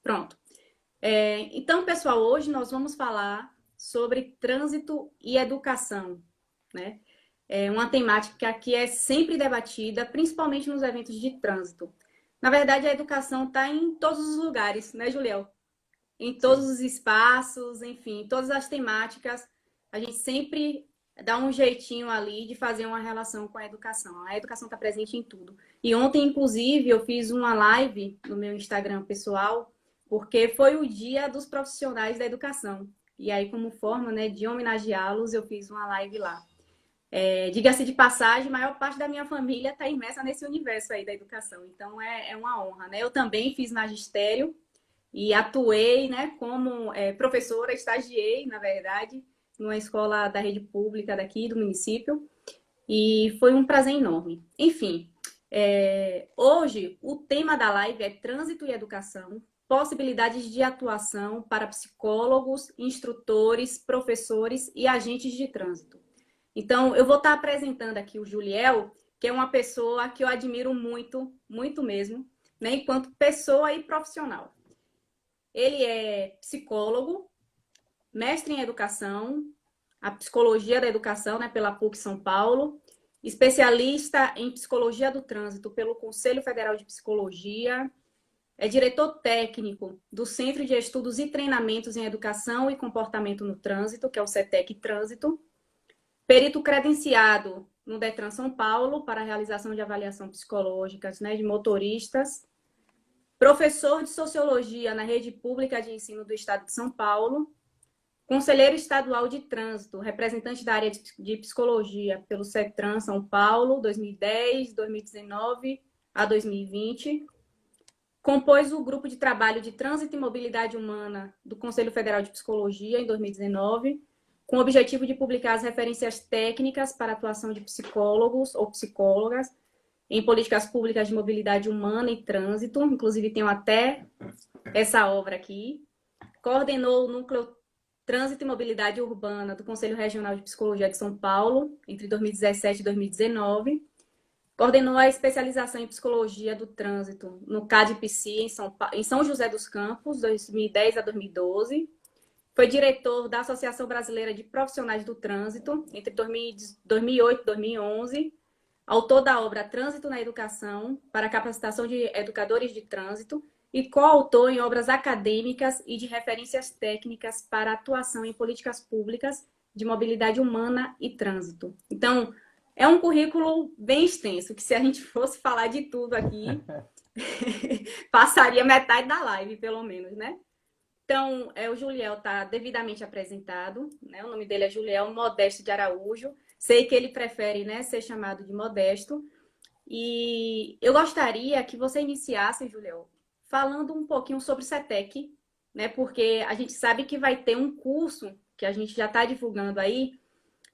Pronto. Então, pessoal, hoje nós vamos falar sobre trânsito e educação, né? É uma temática que é sempre debatida, principalmente nos eventos de trânsito. Na verdade, a educação está em todos os lugares, né, Juliel? Em todos Sim. os espaços, enfim, todas as temáticas, a gente sempre dá um jeitinho ali de fazer uma relação com a educação. A educação está presente em tudo. E ontem, inclusive, eu fiz uma live no meu Instagram pessoal, porque foi o dia dos profissionais da educação. E aí, como forma, né, de homenageá-los, eu fiz uma live lá. Diga-se de passagem, a maior parte da minha família está imersa nesse universo aí da educação. Então, é uma honra, né? Eu também fiz magistério, e atuei, né, como professora, estagiei, na verdade, numa escola da rede pública daqui do município, e foi um prazer enorme. Enfim, hoje o tema da live é trânsito e educação, possibilidades de atuação para psicólogos, instrutores, professores e agentes de trânsito. Então, eu vou estar apresentando aqui o Juliel, que é uma pessoa que eu admiro muito, muito mesmo, né, enquanto pessoa e profissional. Ele é psicólogo, mestre em educação, a psicologia da educação, né, pela PUC São Paulo, especialista em psicologia do trânsito pelo Conselho Federal de Psicologia, é diretor técnico do Centro de Estudos e Treinamentos em Educação e Comportamento no Trânsito, que é o CETEC Trânsito, perito credenciado no Detran São Paulo para a realização de avaliação psicológica, né, de motoristas, professor de Sociologia na Rede Pública de Ensino do Estado de São Paulo, conselheiro estadual de trânsito, representante da área de psicologia pelo CETRAN São Paulo, 2010, 2019 a 2020. Compôs o grupo de trabalho de trânsito e mobilidade humana do Conselho Federal de Psicologia em 2019, com o objetivo de publicar as referências técnicas para a atuação de psicólogos ou psicólogas em políticas públicas de mobilidade humana e trânsito, inclusive tenho até essa obra aqui. Coordenou o Núcleo Trânsito e Mobilidade Urbana do Conselho Regional de Psicologia de São Paulo, entre 2017 e 2019. Coordenou a especialização em Psicologia do Trânsito no CAD-PC em São José dos Campos, 2010 a 2012. Foi diretor da Associação Brasileira de Profissionais do Trânsito, entre 2008 e 2011. Autor da obra Trânsito na Educação, para a capacitação de educadores de trânsito, e coautor em obras acadêmicas e de referências técnicas para atuação em políticas públicas de mobilidade humana e trânsito. Então, é um currículo bem extenso, que se a gente fosse falar de tudo aqui, passaria metade da live, pelo menos, né? Então, o Juliel está devidamente apresentado, né? O nome dele é Juliel Modesto de Araújo. Sei que ele prefere, né, ser chamado de Modesto. E eu gostaria que você iniciasse, Juliel, falando um pouquinho sobre o CETEC, né? Porque a gente sabe que vai ter um curso que a gente já está divulgando aí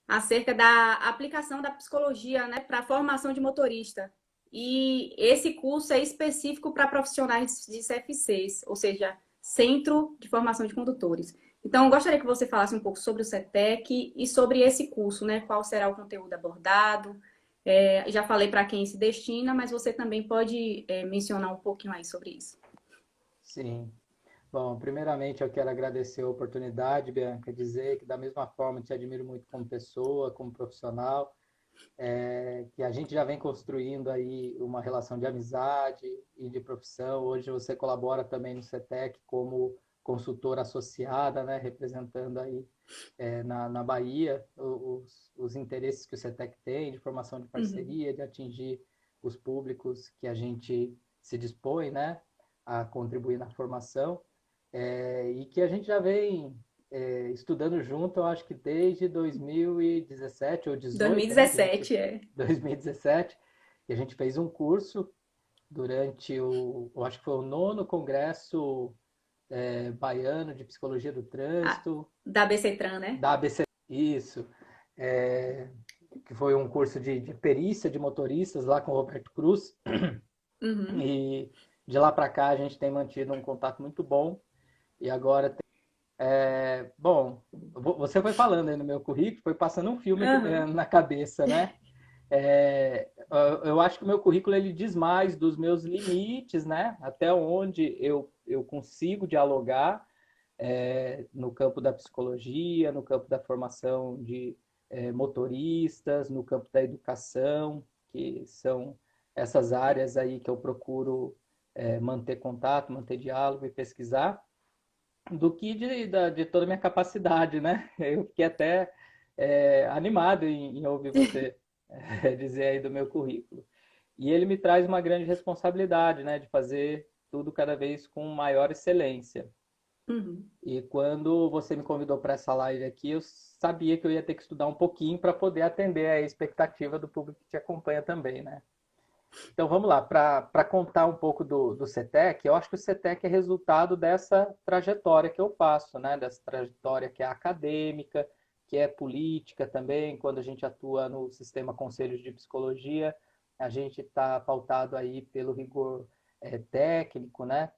acerca da aplicação da psicologia, né, para a formação de motorista. E esse curso é específico para profissionais de CFCs, ou seja, Centro de Formação de Condutores. Então, eu gostaria que você falasse um pouco sobre o CETEC e sobre esse curso, né? Qual será o conteúdo abordado. Já falei para quem se destina, mas você também pode mencionar um pouquinho aí sobre isso. Sim. Bom, primeiramente eu quero agradecer a oportunidade, Bianca, dizer que da mesma forma te admiro muito como pessoa, como profissional, que a gente já vem construindo aí uma relação de amizade e de profissão. Hoje você colabora também no CETEC como consultora associada, né, representando aí na Bahia os interesses que o CETEC tem de formação de Uhum. parceria, de atingir os públicos que a gente se dispõe, né, a contribuir na formação, e que a gente já vem estudando junto, eu acho que desde 2017 ou 18, né, que a gente 2017, 2017, que a gente fez um curso durante eu acho que foi o nono congresso baiano de psicologia do trânsito, da BCTran, né? da ABC, isso, é, que foi um curso de perícia de motoristas lá com o Roberto Cruz, Uhum. e de lá para cá a gente tem mantido um contato muito bom, e agora bom, você foi falando aí no meu currículo, foi passando um filme Uhum. na cabeça, né? Eu acho que o meu currículo ele diz mais dos meus limites, né? Até onde eu eu consigo dialogar no campo da psicologia, no campo da formação de motoristas, no campo da educação, que são essas áreas aí que eu procuro manter contato, manter diálogo e pesquisar, do que de toda a minha capacidade, né? Eu fiquei até animado em ouvir você dizer aí do meu currículo. E ele me traz uma grande responsabilidade, né, de fazer tudo cada vez com maior excelência. Uhum. E quando você me convidou para essa live aqui, eu sabia que eu ia ter que estudar um pouquinho para poder atender a expectativa do público que te acompanha também, né? Então vamos lá, para contar um pouco do CETEC, eu acho que o CETEC é resultado dessa trajetória que eu passo, né? Dessa trajetória que é acadêmica, que é política também, quando a gente atua no sistema Conselhos de Psicologia, a gente está pautado aí pelo rigor técnico, né?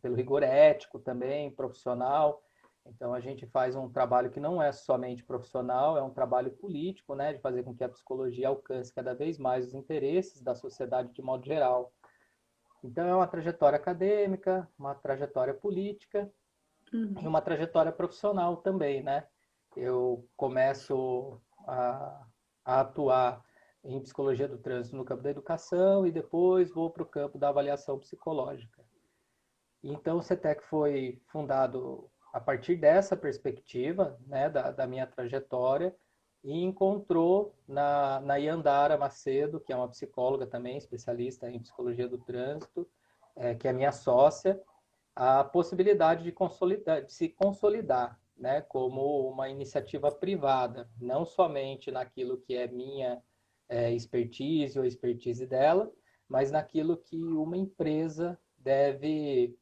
Pelo rigor ético também, profissional. Então, a gente faz um trabalho que não é somente profissional, é um trabalho político, né, de fazer com que a psicologia alcance cada vez mais os interesses da sociedade de modo geral. Então, é uma trajetória acadêmica, uma trajetória política e Uhum. uma trajetória profissional também, né? Eu começo a atuar em psicologia do trânsito no campo da educação e depois vou para o campo da avaliação psicológica. Então, o CETEC foi fundado a partir dessa perspectiva, né, da minha trajetória, e encontrou na Yandara Macedo, que é uma psicóloga também, especialista em psicologia do trânsito, que é minha sócia, a possibilidade de se consolidar, né, como uma iniciativa privada, não somente naquilo que é minha expertise ou expertise dela, mas naquilo que uma empresa deve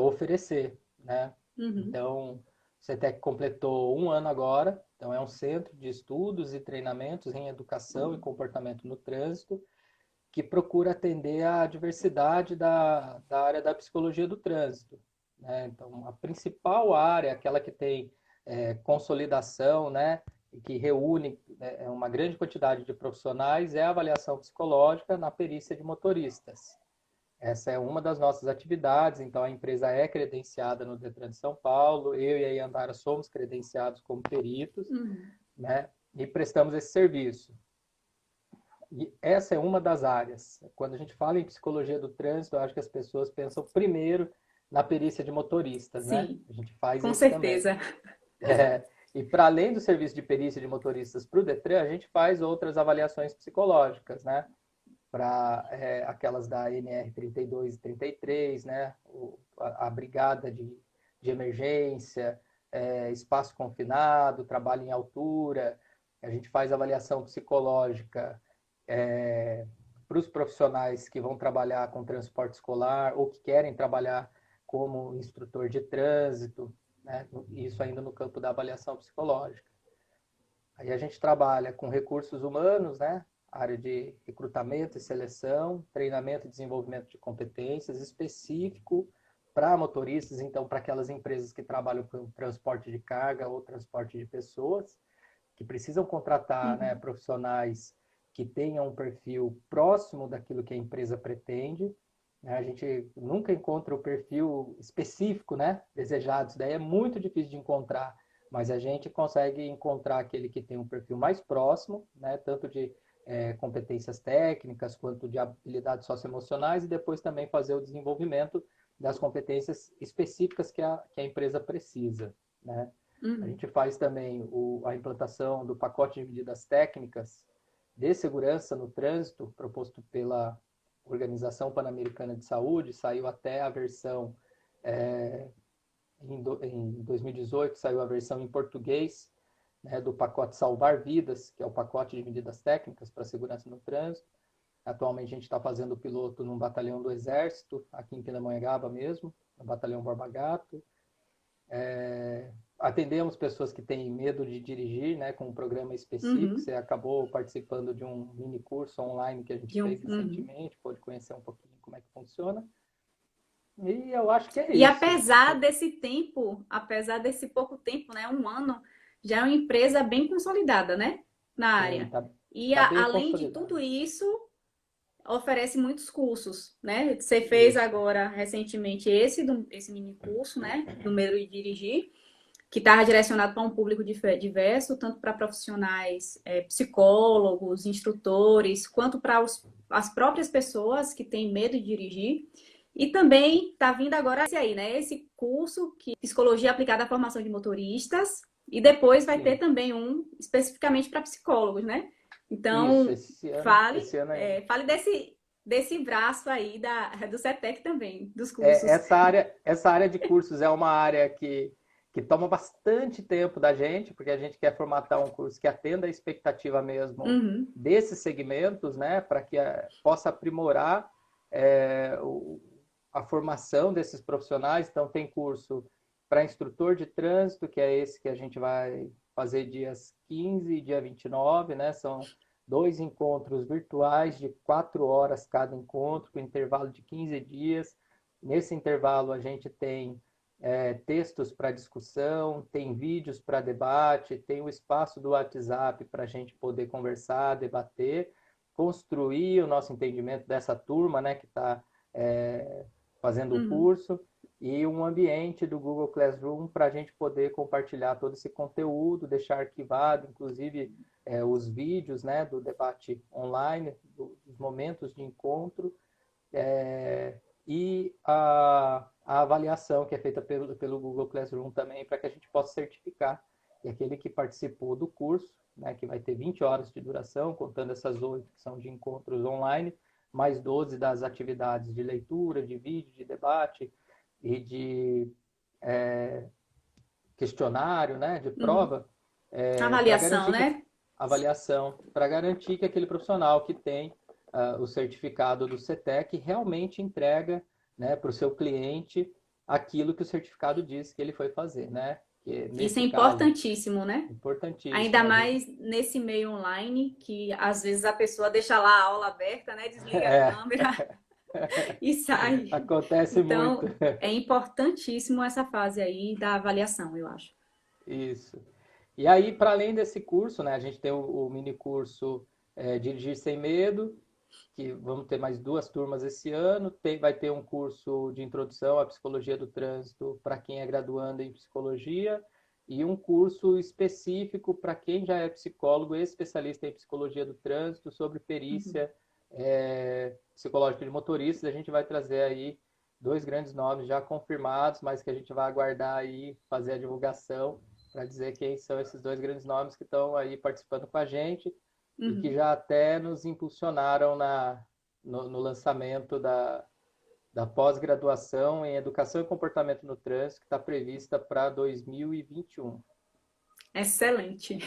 oferecer, né? Uhum. Então, o CETEC completou um ano agora, então é um centro de estudos e treinamentos em educação e comportamento no trânsito, que procura atender a diversidade da área da psicologia do trânsito, né? Então, a principal área, aquela que tem consolidação, né, e que reúne uma grande quantidade de profissionais, é a avaliação psicológica na perícia de motoristas. Essa é uma das nossas atividades, então a empresa é credenciada no Detran de São Paulo, eu e a Yandara somos credenciados como peritos, Uhum. né, e prestamos esse serviço. E essa é uma das áreas. Quando a gente fala em psicologia do trânsito, eu acho que as pessoas pensam primeiro na perícia de motoristas, né? Sim, A gente faz com esse também. certeza. E para além do serviço de perícia de motoristas para o Detran, a gente faz outras avaliações psicológicas, né? Para aquelas da NR 32 e 33, né? A brigada de emergência, espaço confinado, trabalho em altura. A gente faz avaliação psicológica para os profissionais que vão trabalhar com transporte escolar ou que querem trabalhar como instrutor de trânsito, né? Isso ainda no campo da avaliação psicológica. Aí a gente trabalha com recursos humanos, né? Área de recrutamento e seleção, treinamento e desenvolvimento de competências específico para motoristas, então para aquelas empresas que trabalham com transporte de carga ou transporte de pessoas, que precisam contratar, né, Uhum. profissionais que tenham um perfil próximo daquilo que a empresa pretende. A gente nunca encontra o perfil específico, né, desejado. Isso daí é muito difícil de encontrar, mas a gente consegue encontrar aquele que tem um perfil mais próximo, né, tanto de competências técnicas quanto de habilidades socioemocionais, e depois também fazer o desenvolvimento das competências específicas que a empresa precisa, né? A Uhum. gente faz também a implantação do pacote de medidas técnicas de segurança no trânsito, proposto pela Organização Pan-Americana de Saúde. Saiu até a versão, em 2018, saiu a versão em português, né, do pacote Salvar Vidas, que é o pacote de medidas técnicas para a segurança no trânsito. Atualmente a gente está fazendo o piloto num batalhão do Exército, aqui em Pindamonhangaba mesmo, no batalhão Borba Gato. Atendemos pessoas que têm medo de dirigir, né, com um programa específico. Uhum. Você acabou participando de um mini curso online que a gente fez Uhum. recentemente, pode conhecer um pouquinho como é que funciona. E eu acho que é E isso. apesar desse tempo, apesar desse pouco tempo, né, um ano, já é uma empresa bem consolidada, né, na Sim, área. E tá bem além de consolidado. tudo isso, oferece muitos cursos, né? Você fez agora, recentemente, esse mini curso, né? Do Medo de Dirigir, que está direcionado para um público diverso, tanto para profissionais, psicólogos, instrutores, quanto para as próprias pessoas que têm medo de dirigir. E também está vindo agora esse aí, né? Esse curso que Psicologia aplicada à formação de motoristas, e depois vai ter também um especificamente para psicólogos, né? Isso, Então, esse ano ainda. fale desse braço aí do CETEC também, dos cursos. Essa área de cursos é uma área que toma bastante tempo da gente, porque a gente quer formatar um curso que atenda a expectativa mesmo desses segmentos, né, para que possa aprimorar a formação desses profissionais. Então, tem curso para instrutor de trânsito, que é esse que a gente vai fazer dias 15 e dia 29, né? São 2 encontros virtuais de 4 horas cada encontro, com intervalo de 15 dias. Nesse intervalo, a gente tem textos para discussão, tem vídeos para debate, tem o espaço do WhatsApp para a gente poder conversar, debater, construir o nosso entendimento dessa turma, né, que está fazendo o curso, e um ambiente do Google Classroom para a gente poder compartilhar todo esse conteúdo, deixar arquivado, inclusive os vídeos, né, do debate online, dos momentos de encontro, e a avaliação que é feita pelo Google Classroom também, para que a gente possa certificar que aquele que participou do curso, né, que vai ter 20 horas de duração, contando essas 8 que são de encontros online, mais 12 das atividades de leitura, de vídeo, de debate e de questionário, né, de prova, Avaliação, né? Avaliação, para garantir que aquele profissional que tem o certificado do CETEC realmente entrega, né, para o seu cliente aquilo que o certificado diz que ele foi fazer, né? Que, Isso é caso, importantíssimo, né? importantíssimo. Ainda mais nesse meio online, que às vezes a pessoa deixa lá a aula aberta, né? Desliga a câmera e sai. Acontece então, muito. É importantíssimo essa fase aí da avaliação, eu acho. Isso. E aí, para além desse curso, né, a gente tem o mini curso Dirigir Sem Medo, que vamos ter mais 2 turmas esse ano. Vai ter um curso de introdução à psicologia do trânsito para quem é graduando em psicologia e um curso específico para quem já é psicólogo e especialista em psicologia do trânsito sobre perícia psicológica de motoristas. A gente vai trazer aí 2 grandes nomes já confirmados, mas que a gente vai aguardar aí fazer a divulgação para dizer quem são esses 2 grandes nomes que estão aí participando com a gente e que já até nos impulsionaram no lançamento da pós-graduação em Educação e Comportamento no Trânsito, que está prevista para 2021. Excelente.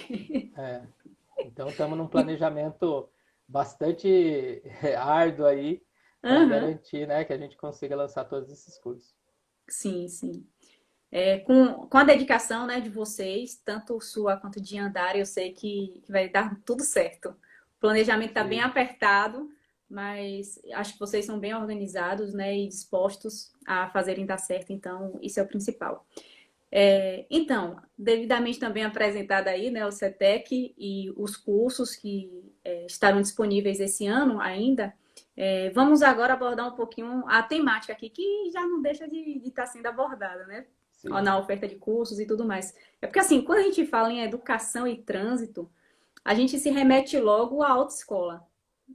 Então, estamos num planejamento bastante árduo aí para garantir, né, que a gente consiga lançar todos esses cursos. Sim, sim. Com a dedicação, né, de vocês, tanto sua quanto de Andara, eu sei que vai dar tudo certo. O planejamento está bem apertado, mas acho que vocês são bem organizados, né, e dispostos a fazerem dar certo, então isso é o principal. Então, devidamente também apresentado aí, né, o CETEC e os cursos que estarão disponíveis esse ano ainda, vamos agora abordar um pouquinho a temática aqui, que já não deixa de estar sendo abordada, né? Na oferta de cursos e tudo mais. É porque, assim, quando a gente fala em educação e trânsito, a gente se remete logo à autoescola,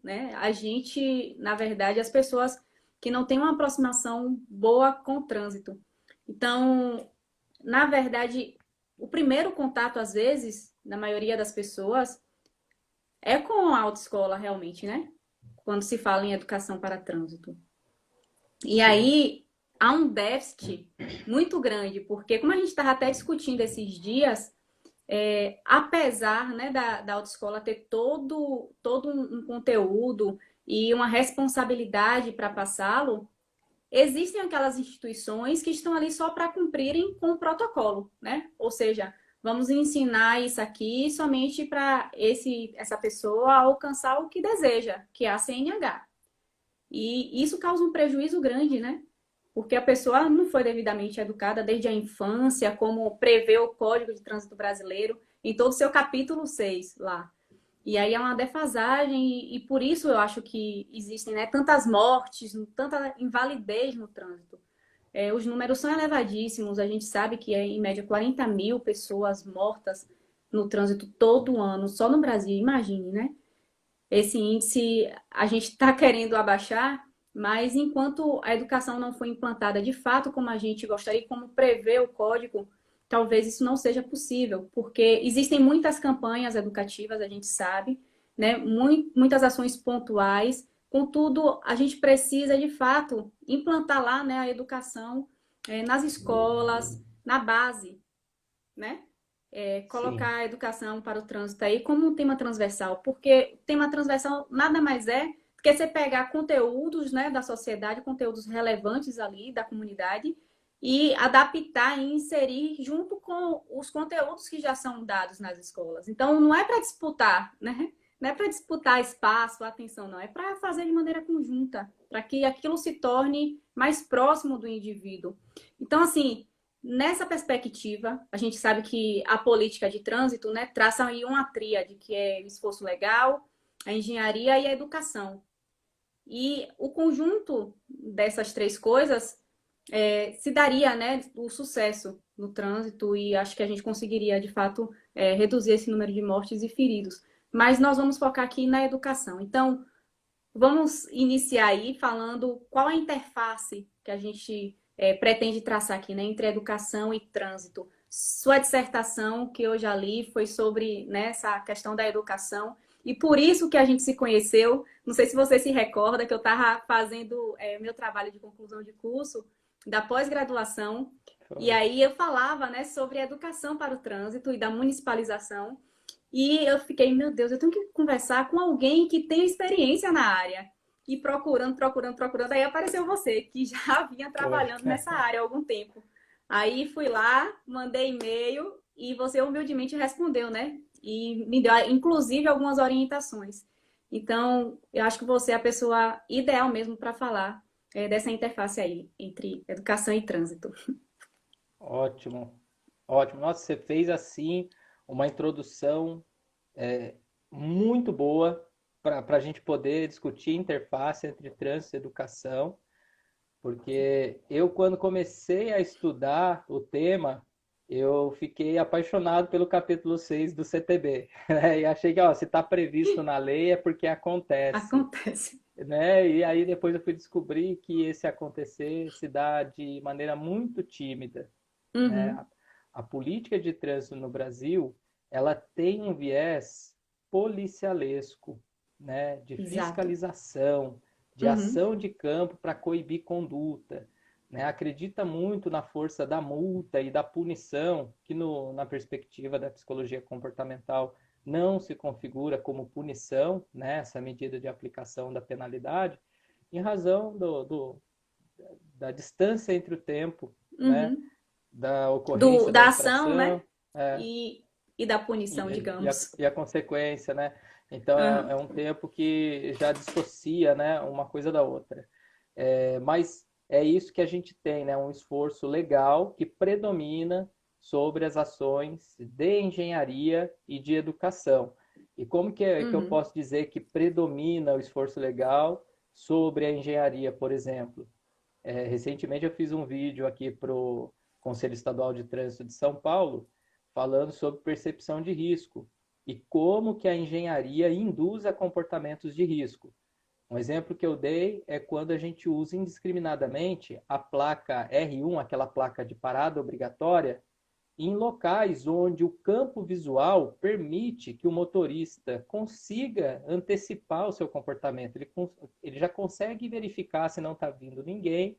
né? A gente, na verdade, as pessoas que não têm uma aproximação boa com o trânsito. Então, na verdade, o primeiro contato, às vezes, na maioria das pessoas, é com a autoescola, realmente, né? Quando se fala em educação para trânsito. E aí há um déficit muito grande, porque como a gente estava até discutindo esses dias, apesar, né, da autoescola ter todo um conteúdo e uma responsabilidade para passá-lo, existem aquelas instituições que estão ali só para cumprirem com o protocolo, né? Ou seja, vamos ensinar isso aqui somente para essa pessoa alcançar o que deseja, que é a CNH. E isso causa um prejuízo grande, né? Porque a pessoa não foi devidamente educada desde a infância, como prevê o Código de Trânsito Brasileiro, em todo o seu capítulo 6 lá. E aí é uma defasagem e por isso eu acho que existem, né, tantas mortes, tanta invalidez no trânsito. Os números são elevadíssimos, a gente sabe que é em média 40 mil pessoas mortas no trânsito todo ano, só no Brasil, imagine, né? Esse índice a gente está querendo abaixar, mas enquanto a educação não foi implantada de fato como a gente gostaria, como prevê o código, talvez isso não seja possível, porque existem muitas campanhas educativas, a gente sabe, né? Muitas ações pontuais, contudo, a gente precisa de fato implantar lá, né, a educação nas escolas, na base, né? Sim, Colocar a educação para o trânsito aí como um tema transversal, porque tema transversal nada mais é do que você pegar conteúdos, né, da sociedade, conteúdos relevantes ali da comunidade e adaptar e inserir junto com os conteúdos que já são dados nas escolas. Então, não é para disputar, né? Não é para disputar espaço, atenção, não. É para fazer de maneira conjunta, para que aquilo se torne mais próximo do indivíduo. Então, assim, nessa perspectiva, a gente sabe que a política de trânsito, né, traça aí uma tríade, que é o esforço legal, a engenharia e a educação. E o conjunto dessas três coisas se daria, né, o sucesso no trânsito e acho que a gente conseguiria, de fato, reduzir esse número de mortes e feridos. Mas nós vamos focar aqui na educação. Então, vamos iniciar aí falando qual a interface que a gente pretende traçar aqui, né, entre educação e trânsito. Sua dissertação, que eu já li, foi sobre, né, essa questão da educação, e por isso que a gente se conheceu. Não sei se você se recorda que eu estava fazendo meu trabalho de conclusão de curso da pós-graduação, e foi. aí eu falava, né, sobre a educação para o trânsito e da municipalização. E eu fiquei, meu Deus, eu tenho que conversar com alguém que tem experiência na área. E procurando, aí apareceu você, que já vinha Foi. trabalhando nessa área há algum tempo. Aí fui lá, mandei e-mail e você humildemente respondeu, né? E me deu, inclusive, algumas orientações. Então, eu acho que você é a pessoa ideal mesmo para falar dessa interface aí entre educação e trânsito. Ótimo, ótimo. Nossa, você fez assim uma introdução muito boa para a gente poder discutir interface entre trânsito e educação, porque eu, quando comecei a estudar o tema, eu fiquei apaixonado pelo capítulo 6 do CTB, né? E achei que, ó, se está previsto na lei é porque acontece, Acontece. né? E aí depois eu fui descobrir que esse acontecer se dá de maneira muito tímida, né? Uhum, A política de trânsito no Brasil, ela tem um viés policialesco, né? De exato. fiscalização, de Uhum, ação de campo para coibir conduta, né? Acredita muito na força da multa e da punição, que na perspectiva da psicologia comportamental não se configura como punição, né? Essa medida de aplicação da penalidade, em razão da distância entre o tempo, né? uhum. Da ocorrência da Da ação, né? infração, é, E, e da punição, digamos. e a consequência, né? Então é Uhum. um tempo que já dissocia, né, uma coisa da outra. Mas é isso que a gente tem, né? Um esforço legal que predomina sobre as ações de engenharia e de educação. E como que eu Uhum. posso dizer que predomina o esforço legal sobre a engenharia, por exemplo? Recentemente eu fiz um vídeo aqui para o Conselho Estadual de Trânsito de São Paulo, falando sobre percepção de risco e como que a engenharia induz a comportamentos de risco. Um exemplo que eu dei é quando a gente usa indiscriminadamente a placa R1, aquela placa de parada obrigatória, em locais onde o campo visual permite que o motorista consiga antecipar o seu comportamento. Ele já consegue verificar se não está vindo ninguém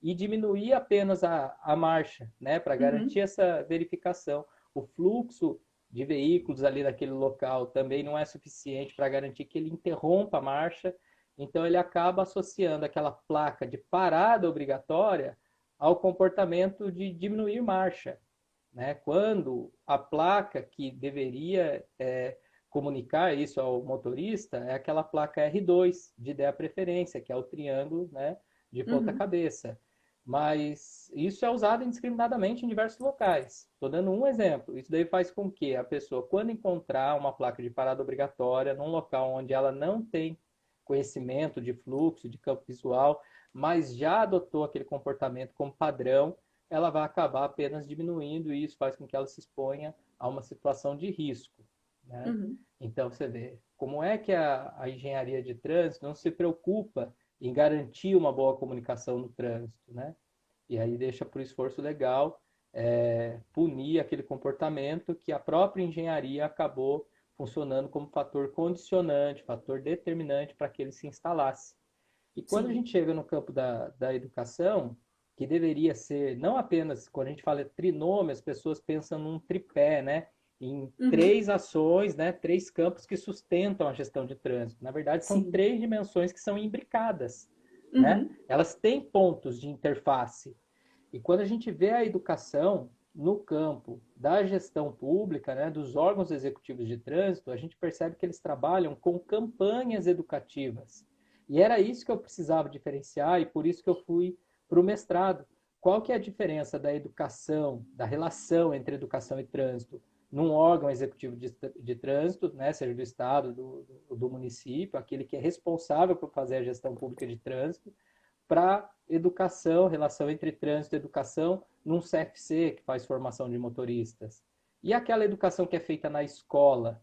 e diminuir apenas a marcha, né, para garantir Uhum. essa verificação. O fluxo de veículos ali naquele local também não é suficiente para garantir que ele interrompa a marcha, então ele acaba associando aquela placa de parada obrigatória ao comportamento de diminuir marcha, né? Quando a placa que deveria comunicar isso ao motorista é aquela placa R2 de ideia preferência, que é o triângulo, né, de ponta Uhum. cabeça. Mas isso é usado indiscriminadamente em diversos locais. Estou dando um exemplo. Isso daí faz com que a pessoa, quando encontrar uma placa de parada obrigatória num local onde ela não tem conhecimento de fluxo, de campo visual, mas já adotou aquele comportamento como padrão, ela vai acabar apenas diminuindo e isso faz com que ela se exponha a uma situação de risco, né? Uhum. Então, você vê como é que a engenharia de trânsito não se preocupa em garantir uma boa comunicação no trânsito, né? E aí deixa para o esforço legal punir aquele comportamento que a própria engenharia acabou funcionando como fator condicionante, fator determinante para que ele se instalasse. E quando a Sim. gente chega no campo da educação, que deveria ser, não apenas, quando a gente fala trinômio, as pessoas pensam num tripé, né? Em Uhum. três ações, né? Três campos que sustentam a gestão de trânsito. Na verdade, são Sim. três dimensões que são imbricadas, né? Uhum. Elas têm pontos de interface. E quando a gente vê a educação no campo da gestão pública, né, dos órgãos executivos de trânsito, a gente percebe que eles trabalham com campanhas educativas. E era isso que eu precisava diferenciar e por isso que eu fui para o mestrado. Qual que é a diferença da educação, da relação entre educação e trânsito num órgão executivo de trânsito, né, seja do estado, do município, aquele que é responsável por fazer a gestão pública de trânsito, para educação, relação entre trânsito e educação, num CFC, que faz formação de motoristas. E aquela educação que é feita na escola,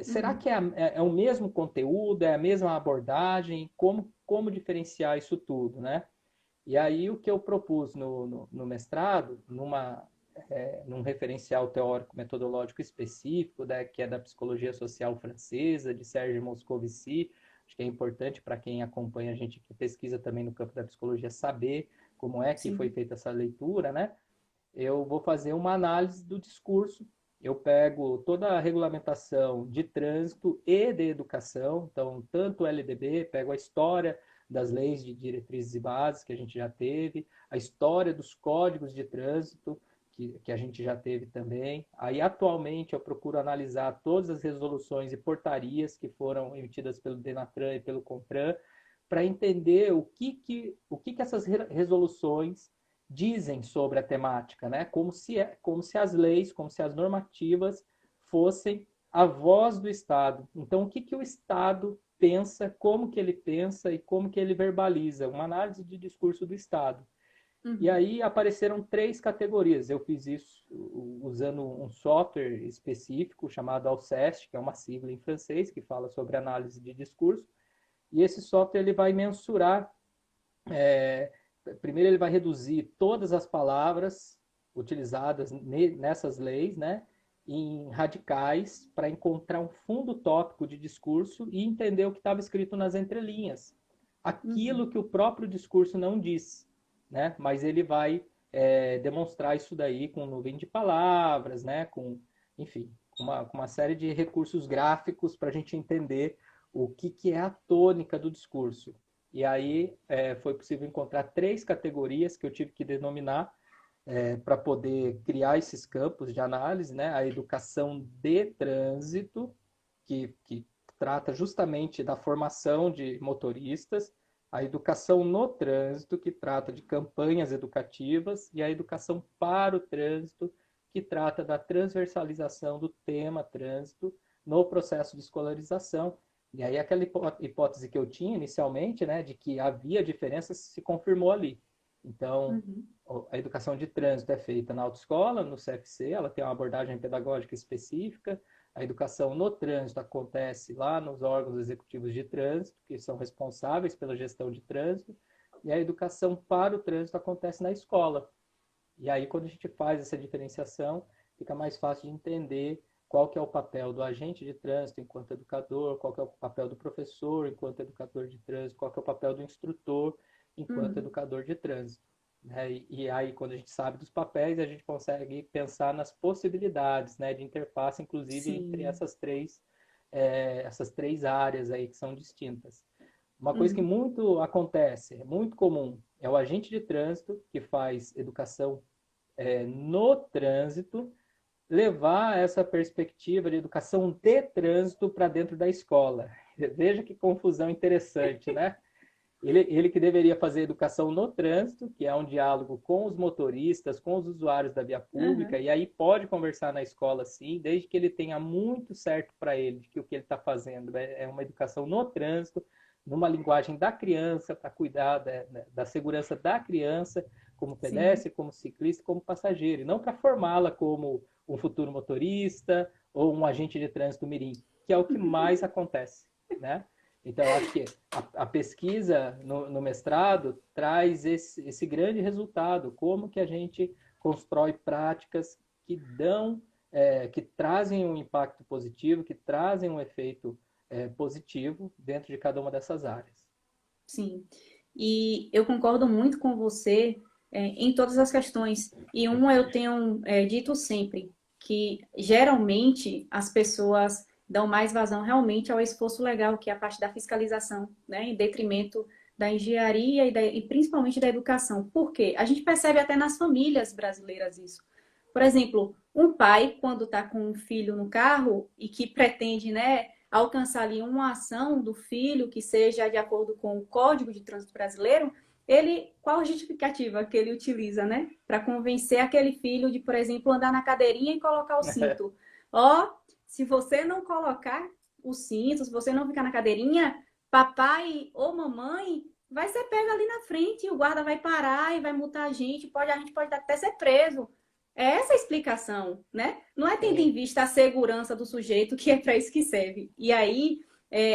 será Uhum. que é o mesmo conteúdo, é a mesma abordagem? Como diferenciar isso tudo, né? E aí o que eu propus no mestrado, num referencial teórico metodológico específico, que é da psicologia social francesa, de Serge Moscovici, acho que é importante para quem acompanha a gente que pesquisa também no campo da psicologia saber como é que foi Sim. feita essa leitura, né? Eu vou fazer uma análise do discurso. Eu pego toda a regulamentação de trânsito e de educação, então, tanto o LDB, pego a história das leis de diretrizes e bases que a gente já teve, a história dos códigos de trânsito que a gente já teve também. Aí, atualmente, eu procuro analisar todas as resoluções e portarias que foram emitidas pelo Denatran e pelo Contran, para entender o que essas resoluções dizem sobre a temática, né? Como se as leis, como se as normativas fossem a voz do Estado. Então, o que o Estado pensa, como que ele pensa e como que ele verbaliza, uma análise de discurso do Estado. E Uhum. aí apareceram três categorias. Eu fiz isso usando um software específico chamado Alcest, que é uma sigla em francês que fala sobre análise de discurso. E esse software ele vai mensurar é, primeiro ele vai reduzir todas as palavras utilizadas nessas leis, né, em radicais, para encontrar um fundo tópico de discurso e entender o que estava escrito nas entrelinhas. Aquilo Uhum. que o próprio discurso não diz, né, mas ele vai demonstrar isso daí com nuvem de palavras, né, enfim, com uma série de recursos gráficos para a gente entender o que é a tônica do discurso. E aí foi possível encontrar três categorias que eu tive que denominar para poder criar esses campos de análise, né? A educação de trânsito, que trata justamente da formação de motoristas, a educação no trânsito, que trata de campanhas educativas, e a educação para o trânsito, que trata da transversalização do tema trânsito no processo de escolarização. E aí aquela hipótese que eu tinha inicialmente, né, de que havia diferenças, se confirmou ali. Então, Uhum. a educação de trânsito é feita na autoescola, no CFC, ela tem uma abordagem pedagógica específica. A educação no trânsito acontece lá nos órgãos executivos de trânsito, que são responsáveis pela gestão de trânsito. E a educação para o trânsito acontece na escola. E aí, quando a gente faz essa diferenciação, fica mais fácil de entender qual que é o papel do agente de trânsito enquanto educador, qual que é o papel do professor enquanto educador de trânsito, qual que é o papel do instrutor enquanto Uhum. educador de trânsito. Né? E aí, quando a gente sabe dos papéis, a gente consegue pensar nas possibilidades, né, de interface, inclusive, entre Sim. essas três áreas aí que são distintas. Uma coisa que Uhum. muito acontece, é muito comum, é o agente de trânsito que faz educação no trânsito, levar essa perspectiva de educação de trânsito para dentro da escola. Veja que confusão interessante, né? Ele que deveria fazer educação no trânsito, que é um diálogo com os motoristas, com os usuários da via pública, Uhum. e aí pode conversar na escola sim, desde que ele tenha muito certo para ele de que o que ele está fazendo é uma educação no trânsito, numa linguagem da criança, para cuidar da segurança da criança, como Sim. pedestre, como ciclista, como passageiro, e não para formá-la como um futuro motorista ou um agente de trânsito mirim, que é o que mais acontece, né? Então, acho que a pesquisa no mestrado traz esse grande resultado, como que a gente constrói práticas que dão, que trazem um impacto positivo, que trazem um efeito positivo dentro de cada uma dessas áreas. Sim. E eu concordo muito com você em todas as questões. E uma eu tenho dito sempre, que geralmente as pessoas dão mais vazão realmente ao esforço legal, que é a parte da fiscalização, né, em detrimento da engenharia e principalmente da educação. Por quê? A gente percebe até nas famílias brasileiras isso. Por exemplo, um pai, quando está com um filho no carro e que pretende, né, alcançar ali uma ação do filho que seja de acordo com o Código de Trânsito Brasileiro, ele, qual a justificativa que ele utiliza, né, para convencer aquele filho de, por exemplo, andar na cadeirinha e colocar o cinto? Ó, oh, se você não colocar o cinto, se você não ficar na cadeirinha, papai ou mamãe vai ser pego ali na frente, o guarda vai parar e vai multar a gente pode até ser preso. É essa a explicação, né? Não é tendo em Sim, vista a segurança do sujeito, que é para isso que serve. E aí,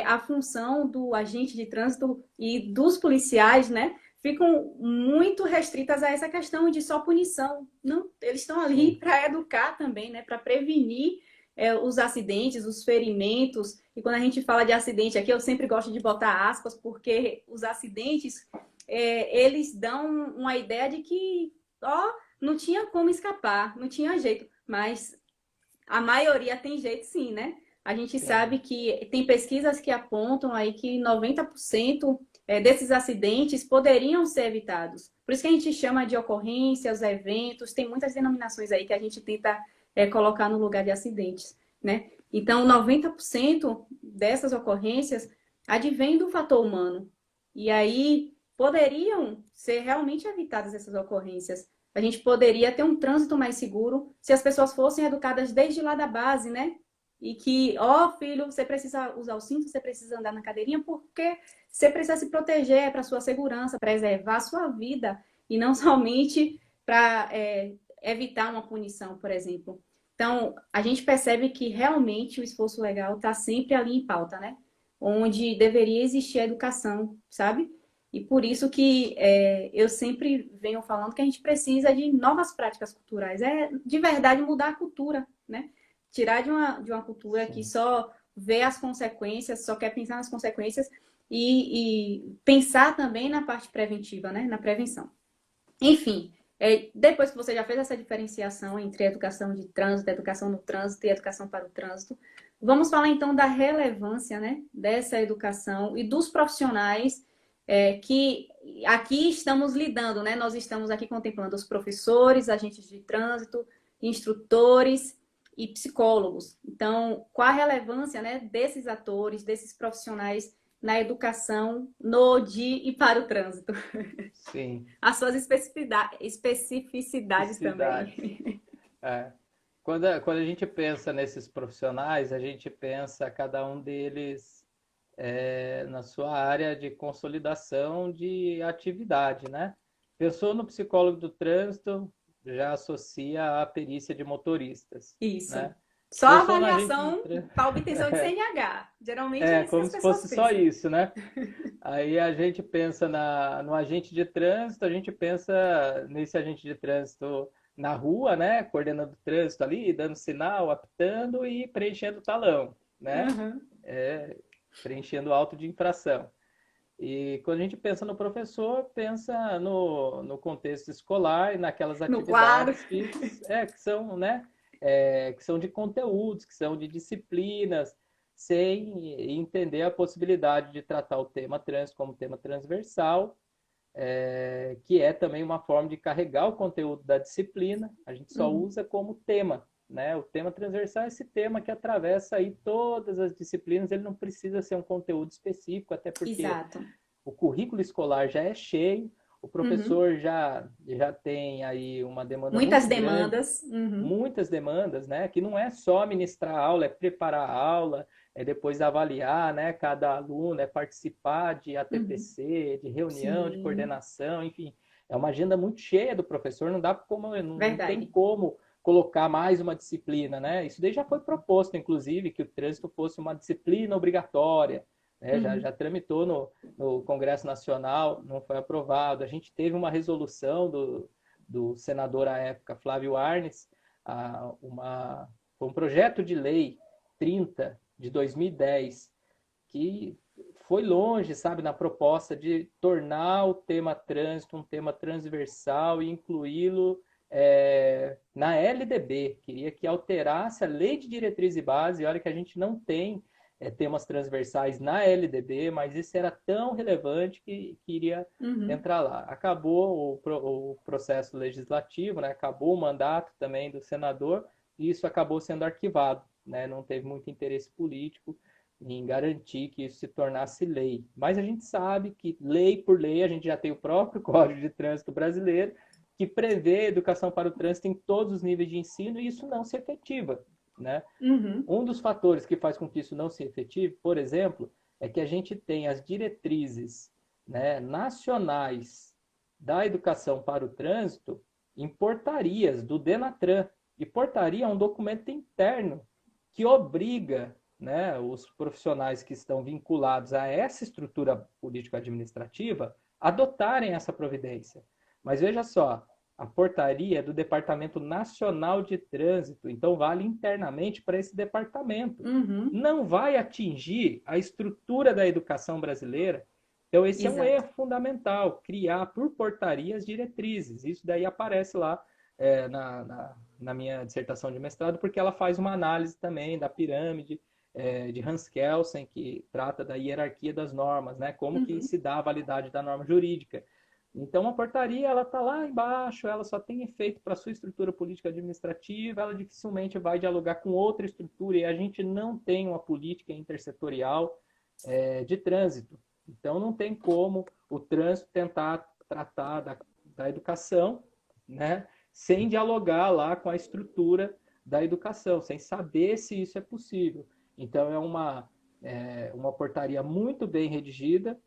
a função do agente de trânsito e dos policiais, né, ficam muito restritas a essa questão de só punição. Não, eles estão ali sim, para educar também, né, para prevenir os acidentes, os ferimentos. E quando a gente fala de acidente aqui, eu sempre gosto de botar aspas, porque os acidentes, eles dão uma ideia de que, ó, não tinha como escapar, não tinha jeito. Mas a maioria tem jeito sim, né? A gente sim, sabe que tem pesquisas que apontam aí que 90% desses acidentes poderiam ser evitados. Por isso que a gente chama de ocorrências, eventos, tem muitas denominações aí que a gente tenta colocar no lugar de acidentes, né? Então, 90% dessas ocorrências advém do fator humano. E aí poderiam ser realmente evitadas essas ocorrências. A gente poderia ter um trânsito mais seguro se as pessoas fossem educadas desde lá da base, né? E que, ó, oh, filho, você precisa usar o cinto, você precisa andar na cadeirinha, porque você precisa se proteger para sua segurança, preservar a sua vida, e não somente para evitar uma punição, por exemplo. Então, a gente percebe que realmente o esforço legal está sempre ali em pauta, né? Onde deveria existir a educação, sabe? E por isso que eu sempre venho falando que a gente precisa de novas práticas culturais. É de verdade mudar a cultura, né? Tirar de uma cultura que sim. só vê as consequências, só quer pensar nas consequências e pensar também na parte preventiva, né? Na prevenção. Enfim, depois que você já fez essa diferenciação entre educação de trânsito, educação no trânsito e educação para o trânsito, vamos falar então da relevância, né, dessa educação e dos profissionais que aqui estamos lidando, né? Nós estamos aqui contemplando os professores, agentes de trânsito, instrutores e psicólogos. Então, qual a relevância, né, desses atores, desses profissionais na educação, no, de e para o trânsito? Sim. As suas especificidades Especificidades. também. É. Quando a gente pensa nesses profissionais, a gente pensa cada um deles na sua área de consolidação de atividade, né? Pensou no psicólogo do trânsito, já associa a perícia de motoristas, Isso. né? Só Pensou no agente de avaliação trânsito, para obtenção de CNH. Geralmente é isso que como as se pessoas fosse só pensam. isso, né? Aí a gente pensa no agente de trânsito, a gente pensa nesse agente de trânsito na rua, né? Coordenando o trânsito ali, dando sinal, apitando e preenchendo o talão, né? Uhum. Preenchendo o auto de infração. E quando a gente pensa no professor, pensa no contexto escolar e naquelas No quadro. atividades que são, né, que são de conteúdos, que são de disciplinas, sem entender a possibilidade de tratar o tema trans como tema transversal, que é também uma forma de carregar o conteúdo da disciplina, a gente só Uhum. usa como tema. Né? O tema transversal é esse tema que atravessa aí todas as disciplinas, ele não precisa ser um conteúdo específico, até porque Exato. o currículo escolar já é cheio, o Uhum. professor já tem aí uma demanda Muitas muito grande, demandas. Uhum. muitas demandas, né? Que não é só ministrar a aula, é preparar a aula, é depois avaliar, né? Cada aluno, é participar de Uhum. ATPC, de reunião, de Sim, coordenação, enfim. É uma agenda muito cheia do professor, não tem verdade. como colocar mais uma disciplina, né? Isso daí já foi proposto, inclusive, que o trânsito fosse uma disciplina obrigatória, né? Já Uhum. tramitou no Congresso Nacional, não foi aprovado. A gente teve uma resolução do senador à época, Flávio Arnes, foi um projeto de lei 30 de 2010 que foi longe, sabe, na proposta de tornar o tema trânsito um tema transversal e incluí-lo na LDB. Queria que alterasse a Lei de Diretriz e Base. Olha que a gente não tem temas transversais na LDB, mas isso era tão relevante que iria Uhum. entrar lá. Acabou o processo legislativo, né? Acabou o mandato também do senador e isso acabou sendo arquivado, né? Não teve muito interesse político em garantir que isso se tornasse lei. Mas a gente sabe que, lei por lei, a gente já tem o próprio Código de Trânsito brasileiro, que prevê educação para o trânsito em todos os níveis de ensino, e isso não se efetiva, né? Uhum. Um dos fatores que faz com que isso não se efetive, por exemplo, é que a gente tem as diretrizes, né, nacionais da educação para o trânsito em portarias do Denatran. E portaria é um documento interno que obriga, né, os profissionais que estão vinculados a essa estrutura político-administrativa a adotarem essa providência. Mas veja só, a portaria é do Departamento Nacional de Trânsito, então vale internamente para esse departamento. Uhum. Não vai atingir a estrutura da educação brasileira. Então, esse é um Exato. erro fundamental, criar por portaria as diretrizes. Isso daí aparece lá na minha dissertação de mestrado, porque ela faz uma análise também da pirâmide de Hans Kelsen, que trata da hierarquia das normas, né? Como que Uhum. se dá a validade da norma jurídica. Então, a portaria ela está lá embaixo, ela só tem efeito para a sua estrutura política administrativa, ela dificilmente vai dialogar com outra estrutura e a gente não tem uma política intersetorial de trânsito. Então, não tem como o trânsito tentar tratar da educação, né, sem dialogar lá com a estrutura da educação, sem saber se isso é possível. Então, uma portaria muito bem redigida,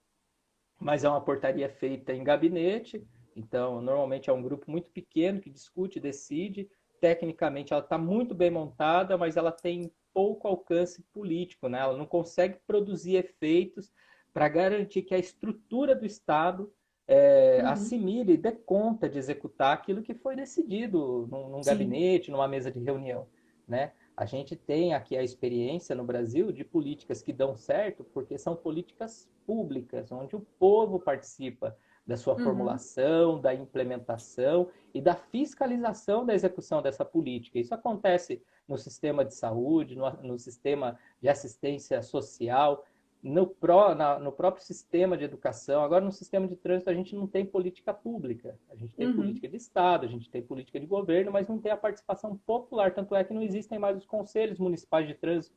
mas é uma portaria feita em gabinete, então normalmente é um grupo muito pequeno que discute, decide. Tecnicamente ela está muito bem montada, mas ela tem pouco alcance político, né? Ela não consegue produzir efeitos para garantir que a estrutura do Estado Uhum. assimile e dê conta de executar aquilo que foi decidido num Sim. gabinete, numa mesa de reunião, né? A gente tem aqui a experiência no Brasil de políticas que dão certo porque são políticas públicas, onde o povo participa da sua Uhum. formulação, da implementação e da fiscalização da execução dessa política. Isso acontece no sistema de saúde, no sistema de assistência social, no próprio sistema de educação. Agora, no sistema de trânsito, a gente não tem política pública. A gente tem Uhum. política de Estado, a gente tem política de governo, mas não tem a participação popular. Tanto é que não existem mais os conselhos municipais de trânsito,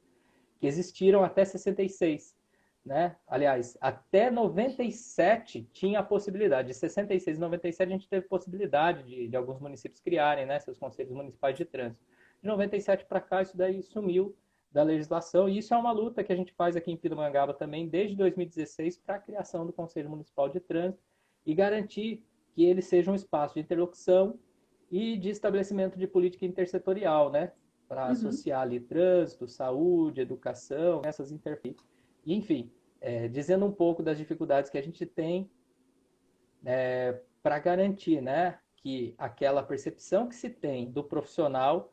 que existiram até 66. Né? Aliás, até 97 tinha a possibilidade. De 66 e 97 a gente teve possibilidade de alguns municípios criarem, né, seus conselhos municipais de trânsito. De 97 para cá, isso daí sumiu da legislação, e isso é uma luta que a gente faz aqui em Pindamonhangaba também, desde 2016, para a criação do Conselho Municipal de Trânsito e garantir que ele seja um espaço de interlocução e de estabelecimento de política intersetorial, né? Para Uhum. associar ali trânsito, saúde, educação, essas interfaces. Enfim, dizendo um pouco das dificuldades que a gente tem para garantir, né, que aquela percepção que se tem do profissional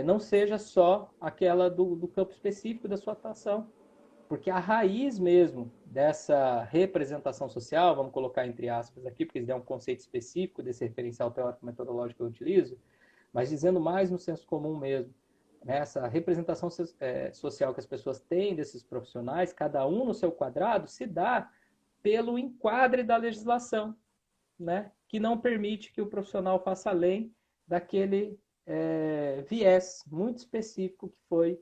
não seja só aquela do campo específico da sua atuação, porque a raiz mesmo dessa representação social, vamos colocar entre aspas aqui, porque isso é um conceito específico desse referencial teórico-metodológico que eu utilizo, mas dizendo mais no senso comum mesmo, né? Essa representação social que as pessoas têm desses profissionais, cada um no seu quadrado, se dá pelo enquadre da legislação, né? Que não permite que o profissional faça além daquele viés muito específico que foi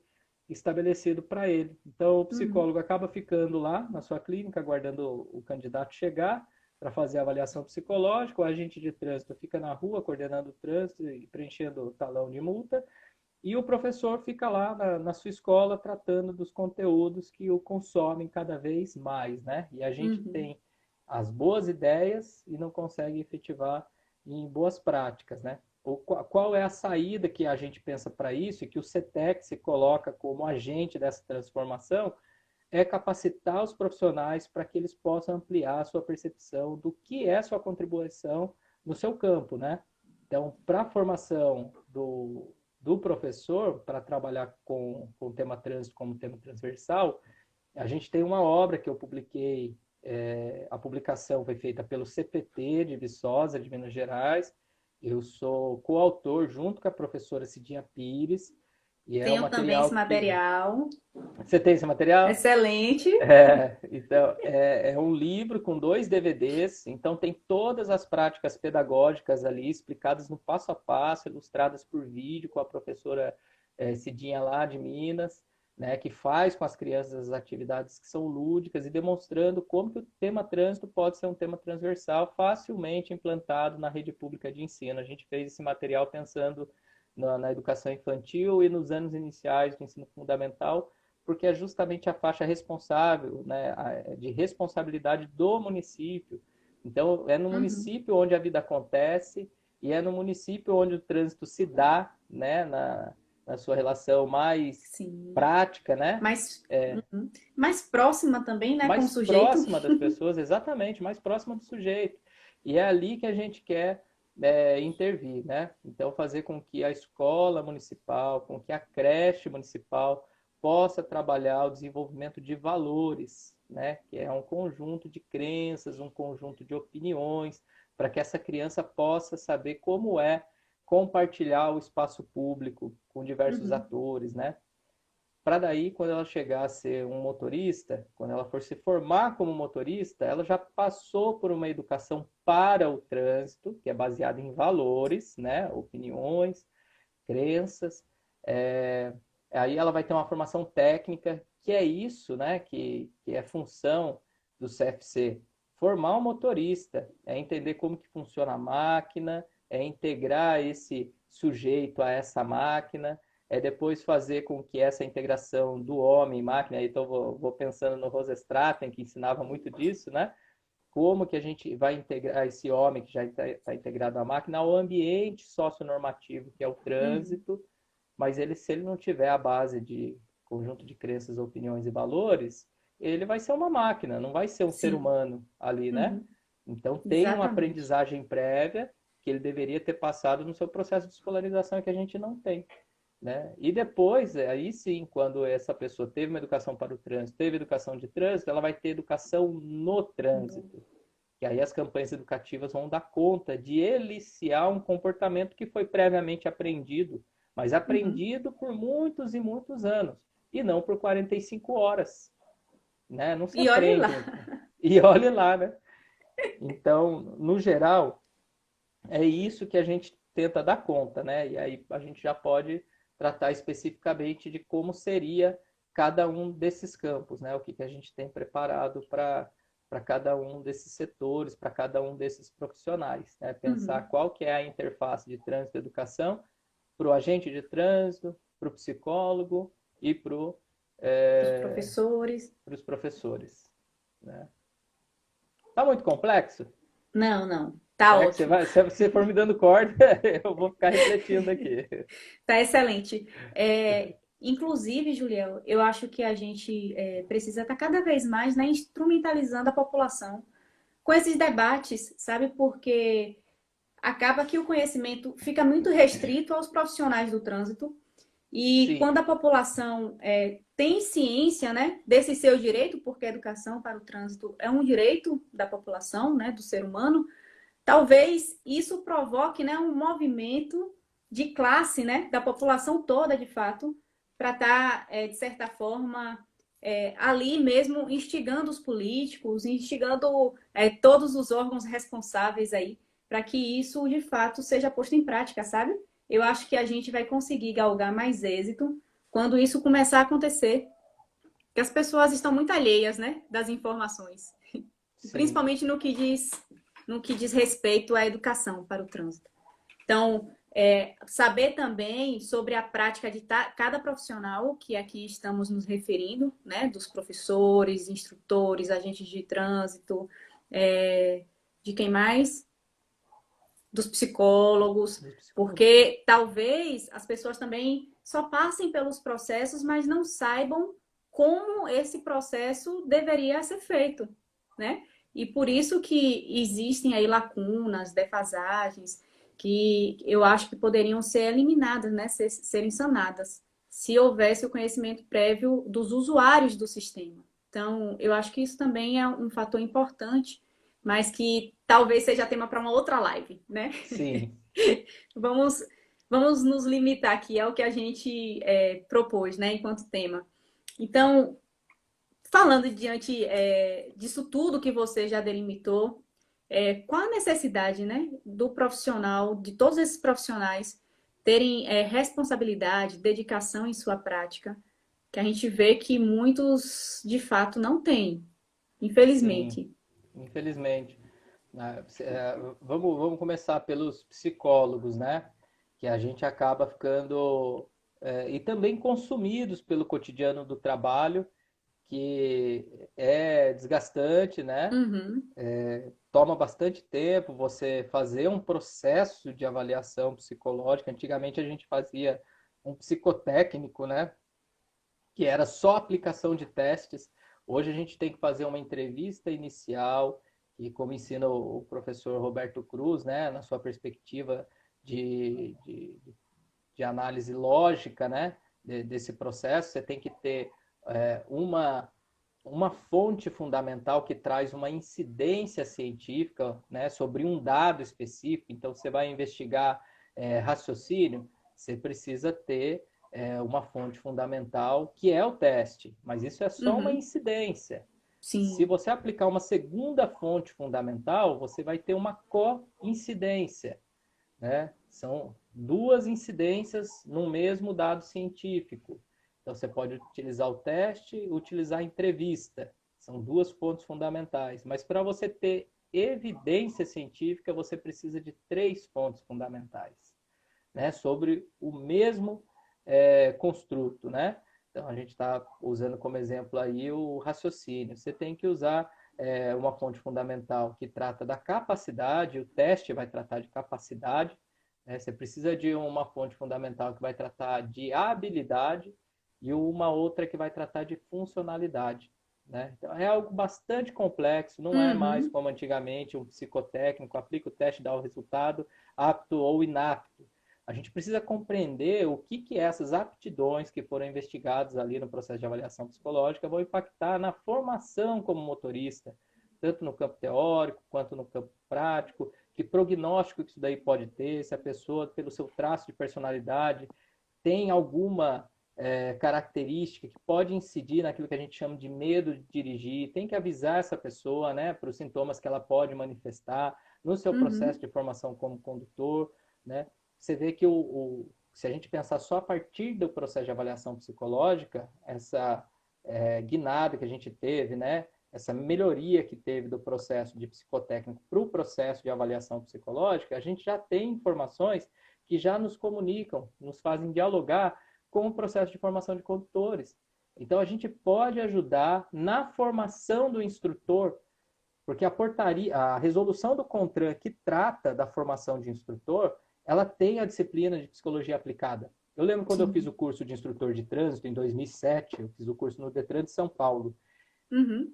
estabelecido para ele. Então, o Uhum. psicólogo acaba ficando lá na sua clínica, aguardando o candidato chegar para fazer a avaliação psicológica. O agente de trânsito fica na rua coordenando o trânsito e preenchendo o talão de multa. E o professor fica lá na sua escola tratando dos conteúdos que o consomem cada vez mais, né? E a gente Uhum. tem as boas ideias e não consegue efetivar em boas práticas, né? Qual é a saída que a gente pensa para isso e que o CETEC se coloca como agente dessa transformação? É capacitar os profissionais para que eles possam ampliar a sua percepção do que é sua contribuição no seu campo, né? Então, para a formação do professor, para trabalhar com o tema trânsito como tema transversal, a gente tem uma obra que eu publiquei, a publicação foi feita pelo CPT de Viçosa, de Minas Gerais. Eu sou coautor, junto com a professora Cidinha Pires, e é um Tenho também esse material que... material. Você tem esse material? Excelente. Então, é um livro com 2 DVDs, então tem todas as práticas pedagógicas ali, explicadas no passo a passo, ilustradas por vídeo, com a professora Cidinha lá de Minas, né, que faz com as crianças as atividades que são lúdicas e demonstrando como que o tema trânsito pode ser um tema transversal facilmente implantado na rede pública de ensino. A gente fez esse material pensando na educação infantil e nos anos iniciais do ensino fundamental, porque é justamente a faixa responsável, né, de responsabilidade do município. Então, é no Uhum. município onde a vida acontece e é no município onde o trânsito se dá, né, na sua relação mais Sim. prática, né, Mais, uhum. Mais próxima também, né, com o mais sujeito. próxima das pessoas, exatamente, mais próxima do sujeito. E é ali que a gente quer intervir, né? Então, fazer com que a escola municipal, com que a creche municipal possa trabalhar o desenvolvimento de valores, né? Que é um conjunto de crenças, um conjunto de opiniões, para que essa criança possa saber como é compartilhar o espaço público com diversos Uhum. atores, né? Para daí, quando ela chegar a ser um motorista, quando ela for se formar como motorista, ela já passou por uma educação para o trânsito, que é baseada em valores, né, opiniões, crenças. É, Aí ela vai ter uma formação técnica, que é isso, né, que é função do CFC. Formar um motorista, é entender como que funciona a máquina, é integrar esse sujeito a essa máquina, é depois fazer com que essa integração do homem e máquina, então vou pensando no Rosestraten, que ensinava muito disso, né? Como que a gente vai integrar esse homem que já está integrado à máquina ao ambiente socionormativo, que é o Uhum. trânsito, mas ele, se ele não tiver a base de conjunto de crenças, opiniões e valores, ele vai ser uma máquina, não vai ser um ser Sim. humano ali, né? Uhum. Então tem uma Exatamente. aprendizagem prévia que ele deveria ter passado no seu processo de escolarização que a gente não tem, né? E depois, aí sim, quando essa pessoa teve uma educação para o trânsito, teve educação de trânsito, ela vai ter educação no trânsito. E aí as campanhas educativas vão dar conta de eliciar um comportamento que foi previamente aprendido, mas Uhum. aprendido por muitos e muitos anos, e não por 45 horas, né? Não se E olhe lá. aprende. E olhe lá, né? Então, no geral, é isso que a gente tenta dar conta, né? E aí a gente já pode tratar especificamente de como seria cada um desses campos, né? O que, que a gente tem preparado para cada um desses setores, para cada um desses profissionais, né? Pensar Uhum. qual que é a interface de trânsito e educação para o agente de trânsito, para o psicólogo e Para os é, professores. os professores, né? Tá muito complexo? Não, não. Tá É que ótimo. se você for me dando corda, eu vou ficar refletindo aqui. Tá excelente. Inclusive, Juliel, eu acho que a gente precisa estar cada vez mais, né, instrumentalizando a população com esses debates, sabe? Porque acaba que o conhecimento fica muito restrito aos profissionais do trânsito. E Sim, quando a população tem ciência, né, desse seu direito, porque a educação para o trânsito é um direito da população, né, do ser humano, talvez isso provoque, né, um movimento de classe, né, da população toda, de fato, para estar, de certa forma, ali mesmo instigando os políticos, instigando todos os órgãos responsáveis aí, para que isso, de fato, seja posto em prática, sabe? Eu acho que a gente vai conseguir galgar mais êxito quando isso começar a acontecer. Porque as pessoas estão muito alheias, né, das informações, Sim, principalmente no que diz respeito à educação para o trânsito. Então, saber também sobre a prática de cada profissional que aqui estamos nos referindo, né, dos professores, instrutores, agentes de trânsito, de quem mais? Dos psicólogos, dos psicólogos. porque talvez as pessoas também só passem pelos processos, mas não saibam como esse processo deveria ser feito, né? E por isso que existem aí lacunas, defasagens, que eu acho que poderiam ser eliminadas, né? Serem sanadas, se houvesse o conhecimento prévio dos usuários do sistema. Então, eu acho que isso também é um fator importante, mas que talvez seja tema para uma outra live, né? Sim, Vamos, vamos nos limitar aqui ao que a gente propôs, né, enquanto tema. Então, falando diante disso tudo que você já delimitou, qual a necessidade, né, do profissional, de todos esses profissionais, terem responsabilidade, dedicação em sua prática, que a gente vê que muitos, de fato, não têm, sim, infelizmente. infelizmente. Vamos começar pelos psicólogos, né? Que a gente acaba ficando e também consumidos pelo cotidiano do trabalho, que é desgastante, né? Uhum, Toma bastante tempo você fazer um processo de avaliação psicológica. Antigamente a gente fazia um psicotécnico, né? Que era só aplicação de testes. Hoje a gente tem que fazer uma entrevista inicial, e como ensina o professor Roberto Cruz, né, na sua perspectiva de, de, de análise lógica, né, desse processo, você tem que ter uma fonte fundamental que traz uma incidência científica, né, sobre um dado específico. Então, você vai investigar raciocínio, você precisa ter uma fonte fundamental, que é o teste, mas isso é só uma uhum, incidência. Se sim, você aplicar uma segunda fonte fundamental, você vai ter uma coincidência, né? São duas incidências no mesmo dado científico. Então, você pode utilizar o teste e utilizar a entrevista. São duas fontes fundamentais. Mas para você ter evidência científica, você precisa de três fontes fundamentais, né? Sobre o mesmo construto, né? Então, a gente está usando como exemplo aí o raciocínio. Você tem que usar uma fonte fundamental que trata da capacidade, o teste vai tratar de capacidade, né? Você precisa de uma fonte fundamental que vai tratar de habilidade e uma outra que vai tratar de funcionalidade, né? Então, é algo bastante complexo, não é mais uhum, como antigamente um psicotécnico aplica o teste e dá o resultado apto ou inapto. A gente precisa compreender o que essas aptidões que foram investigadas ali no processo de avaliação psicológica vão impactar na formação como motorista, tanto no campo teórico quanto no campo prático, que prognóstico que isso daí pode ter, se a pessoa, pelo seu traço de personalidade, tem alguma característica que pode incidir naquilo que a gente chama de medo de dirigir, tem que avisar essa pessoa, né, para os sintomas que ela pode manifestar no seu processo uhum, de formação como condutor, né? Você vê que se a gente pensar só a partir do processo de avaliação psicológica, essa guinada que a gente teve, né? Essa melhoria que teve do processo de psicotécnico para o processo de avaliação psicológica, a gente já tem informações que já nos comunicam, nos fazem dialogar com o processo de formação de condutores. Então, a gente pode ajudar na formação do instrutor, porque a portaria, a resolução do CONTRAN que trata da formação de instrutor, ela tem a disciplina de psicologia aplicada. Eu lembro quando eu fiz sim, o curso de instrutor de trânsito em 2007, eu fiz o curso no Detran de São Paulo. uhum,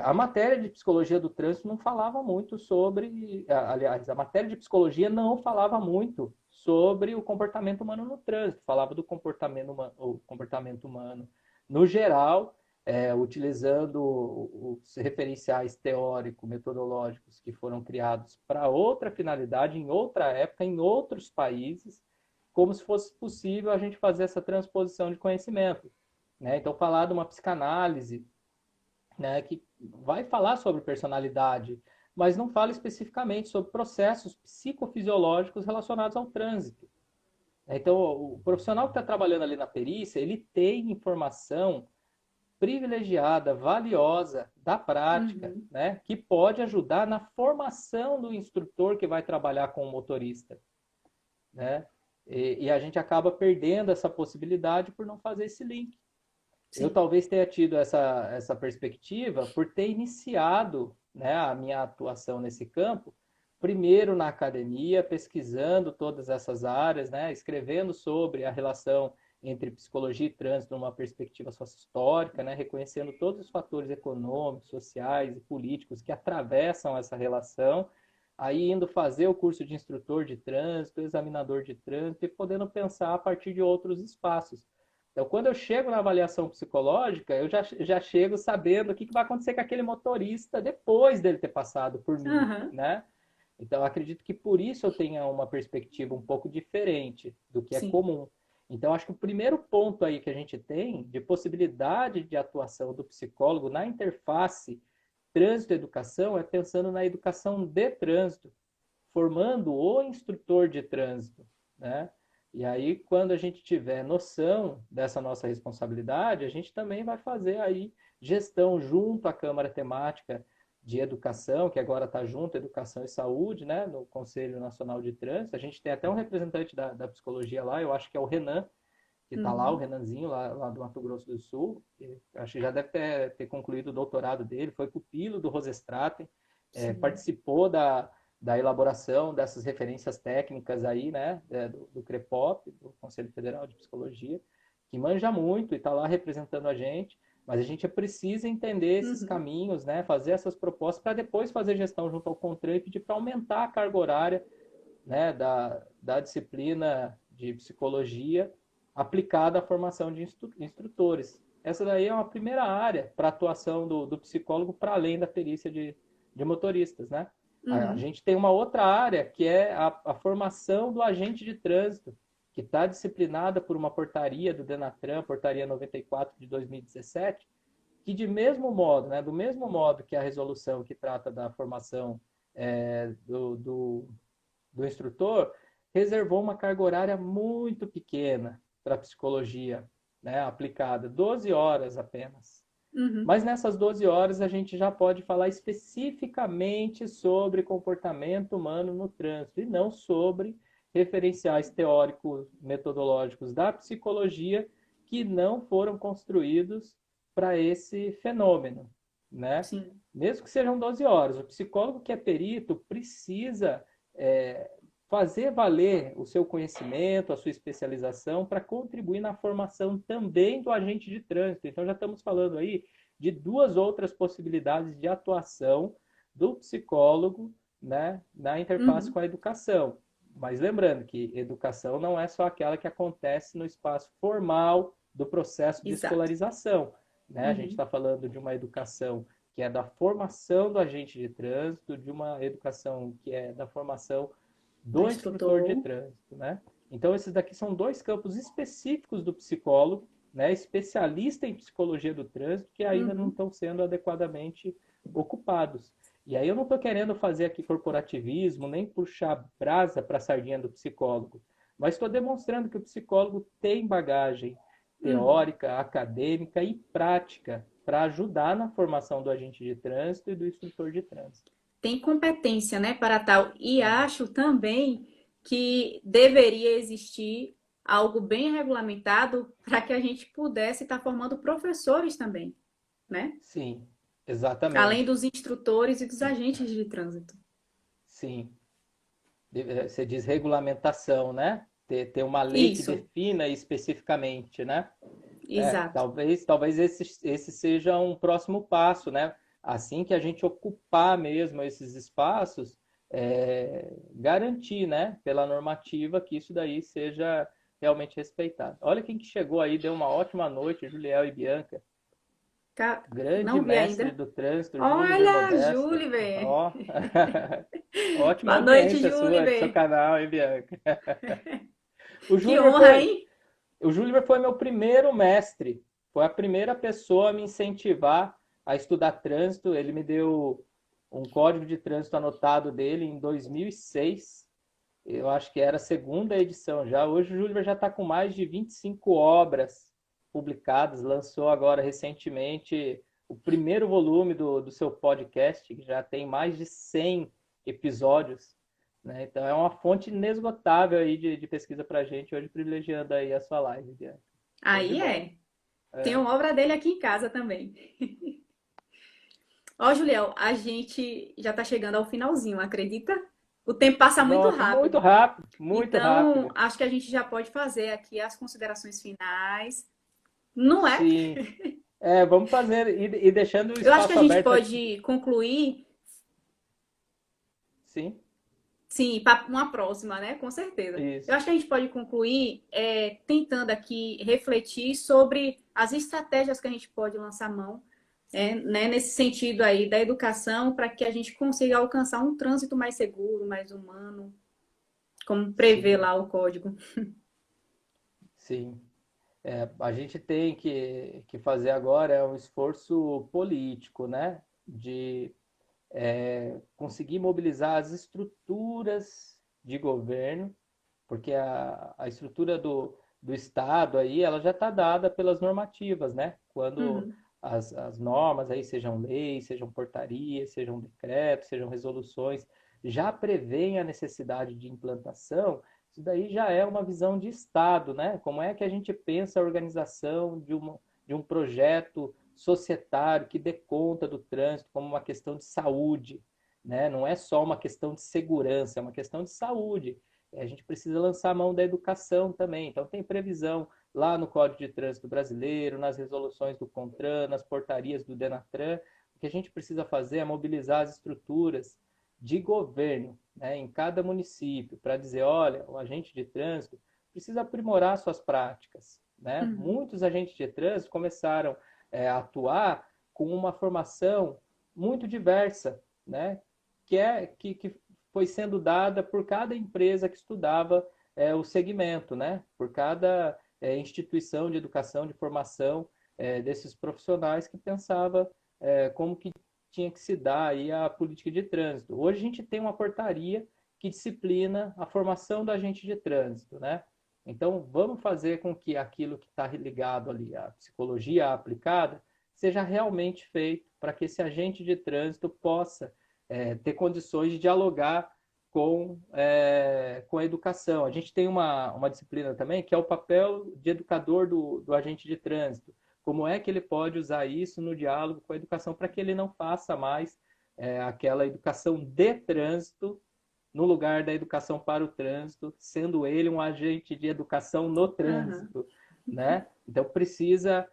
A matéria de psicologia do trânsito não falava muito sobre, aliás, a matéria de psicologia não falava muito sobre o comportamento humano no trânsito, falava do comportamento humano no geral, utilizando os referenciais teórico-metodológicos que foram criados para outra finalidade, em outra época, em outros países, como se fosse possível a gente fazer essa transposição de conhecimento, né? Então, falar de uma psicanálise, né, que vai falar sobre personalidade, mas não fala especificamente sobre processos psicofisiológicos relacionados ao trânsito. Então, o profissional que está trabalhando ali na perícia, ele tem informação privilegiada, valiosa da prática, Uhum. né? Que pode ajudar na formação do instrutor que vai trabalhar com o motorista, né? E a gente acaba perdendo essa possibilidade por não fazer esse link. Eu Sim. talvez tenha tido essa perspectiva por ter iniciado, né, a minha atuação nesse campo, primeiro na academia, pesquisando todas essas áreas, né, escrevendo sobre a relação entre psicologia e trânsito numa perspectiva sócio-histórica, né, reconhecendo todos os fatores econômicos, sociais e políticos que atravessam essa relação, aí indo fazer o curso de instrutor de trânsito, examinador de trânsito e podendo pensar a partir de outros espaços. Então, quando eu chego na avaliação psicológica, eu já chego sabendo o que vai acontecer com aquele motorista depois dele ter passado por mim, Aham. né? Então, acredito que por isso eu tenha uma perspectiva um pouco diferente do que é Sim. comum. Então, acho que o primeiro ponto aí que a gente tem de possibilidade de atuação do psicólogo na interface trânsito-educação é pensando na educação de trânsito, formando o instrutor de trânsito, né? E aí, quando a gente tiver noção dessa nossa responsabilidade, a gente também vai fazer aí gestão junto à Câmara Temática de Educação, que agora está junto, Educação e Saúde, né, no Conselho Nacional de Trânsito. A gente tem até um representante da psicologia lá, eu acho que é o Renan, que está lá, o Uhum. Renanzinho, lá do Mato Grosso do Sul. Acho que já deve ter concluído o doutorado dele, foi pupilo do Rosestraten, Sim. participou da elaboração dessas referências técnicas aí, né, do CREPOP, do Conselho Federal de Psicologia, que manja muito e está lá representando a gente, mas a gente precisa entender esses Uhum. caminhos, né, fazer essas propostas para depois fazer gestão junto ao CONTRAN e pedir para aumentar a carga horária, né, da disciplina de psicologia aplicada à formação de instrutores. Essa daí é uma primeira área para atuação do psicólogo para além da perícia de motoristas, né? A Uhum. gente tem uma outra área que é a formação do agente de trânsito, que está disciplinada por uma portaria do Denatran, portaria 94 de 2017, que de mesmo modo, né, do mesmo modo que a resolução que trata da formação do instrutor, reservou uma carga horária muito pequena para a psicologia, né, aplicada, 12 horas apenas. Uhum. Mas nessas 12 horas a gente já pode falar especificamente sobre comportamento humano no trânsito e não sobre referenciais teóricos metodológicos da psicologia que não foram construídos para esse fenômeno, né? Sim. Mesmo que sejam 12 horas, o psicólogo que é perito precisa é, fazer valer o seu conhecimento, a sua especialização para contribuir na formação também do agente de trânsito. Então já estamos falando aí de duas outras possibilidades de atuação do psicólogo, né, na interface com Uhum. a educação. Mas lembrando que educação não é só aquela que acontece no espaço formal do processo de Exato. escolarização, né? A gente Uhum. está falando de uma educação que é da formação do agente de trânsito, de uma educação que é da formação Do do instrutor de instrutor. trânsito, né? Então, esses daqui são dois campos específicos do psicólogo, né, especialista em psicologia do trânsito, que ainda não Uhum. estão sendo adequadamente ocupados. E aí eu não estou querendo fazer aqui corporativismo, nem puxar brasa para a sardinha do psicólogo, mas estou demonstrando que o psicólogo tem bagagem Uhum. teórica, acadêmica e prática para ajudar na formação do agente de trânsito e do instrutor de trânsito. Tem competência, né, para tal. E acho também que deveria existir algo bem regulamentado para que a gente pudesse estar formando professores também, né? Sim, Além exatamente. dos instrutores e dos agentes de trânsito. Sim. Você diz regulamentação, né? Ter uma lei que Isso, defina especificamente, né? exato. Talvez esse seja um próximo passo, né? Assim que a gente ocupar mesmo esses espaços, garantir, né, pela normativa que isso daí seja realmente respeitado. Olha quem que chegou aí, deu uma ótima noite, Juliel e Bianca. Grande Não vi mestre ainda. do trânsito, Júliver Olha, Modesto. Júliver. Ó, ótima Boa noite, audiência sua, do seu Júliver. canal, hein, Bianca? O Que Júliver honra, foi, hein? o Júliver foi meu primeiro mestre. Foi a primeira pessoa a me incentivar a estudar trânsito. Ele me deu um código de trânsito anotado dele em 2006. eu acho que era a segunda edição já. Hoje o Júlio já está com mais de 25 obras publicadas, lançou agora recentemente o primeiro volume do seu podcast, que já tem mais de 100 episódios, né? Então é uma fonte inesgotável aí de pesquisa para a gente, hoje privilegiando aí a sua live, Bianca. Show de Aí bola. é. Tem É. uma obra dele aqui em casa também. Ó, Julião, a gente já tá chegando ao finalzinho, acredita? O tempo passa muito Nossa, muito rápido. rápido, muito Então, rápido. acho que a gente já pode fazer aqui as considerações finais. Não é? Sim. É, vamos fazer e deixando o Eu acho que a espaço gente aberto aqui. pode concluir, Sim, sim, para uma próxima, né? Com certeza. Eu isso. acho que a gente pode concluir tentando aqui refletir sobre as estratégias que a gente pode lançar mão, né, nesse sentido aí da educação, para que a gente consiga alcançar um trânsito mais seguro, mais humano, como prevê Sim, lá o código. sim. É, a gente tem que fazer agora um esforço político, né? De conseguir mobilizar as estruturas de governo, porque a estrutura do Estado aí, ela já está dada pelas normativas, né? Quando Uhum, as normas aí, sejam leis, sejam portarias, sejam decretos, sejam resoluções, já prevêem a necessidade de implantação, isso daí já é uma visão de Estado, né? Como é que a gente pensa a organização de um projeto societário que dê conta do trânsito como uma questão de saúde, né? Não é só uma questão de segurança, é uma questão de saúde. A gente precisa lançar a mão da educação também. Então, tem previsão lá no Código de Trânsito Brasileiro, nas resoluções do CONTRAN, nas portarias do DENATRAN. O que a gente precisa fazer é mobilizar as estruturas de governo, né, em cada município para dizer, olha, o agente de trânsito precisa aprimorar suas práticas, né? uhum. Muitos agentes de trânsito começaram a atuar com uma formação muito diversa, né? Que foi sendo dada por cada empresa que estudava o segmento, né? Por cada instituição de educação, de formação desses profissionais que pensava como que tinha que se dar aí a política de trânsito. Hoje a gente tem uma portaria que disciplina a formação do agente de trânsito, né? Então, vamos fazer com que aquilo que está ligado ali à psicologia aplicada seja realmente feito para que esse agente de trânsito possa ter condições de dialogar com a educação. A gente tem uma disciplina também que é o papel de educador do agente de trânsito. Como é que ele pode usar isso no diálogo com a educação para que ele não faça mais aquela educação de trânsito no lugar da educação para o trânsito, sendo ele um agente de educação no Aham. trânsito, né? Então precisa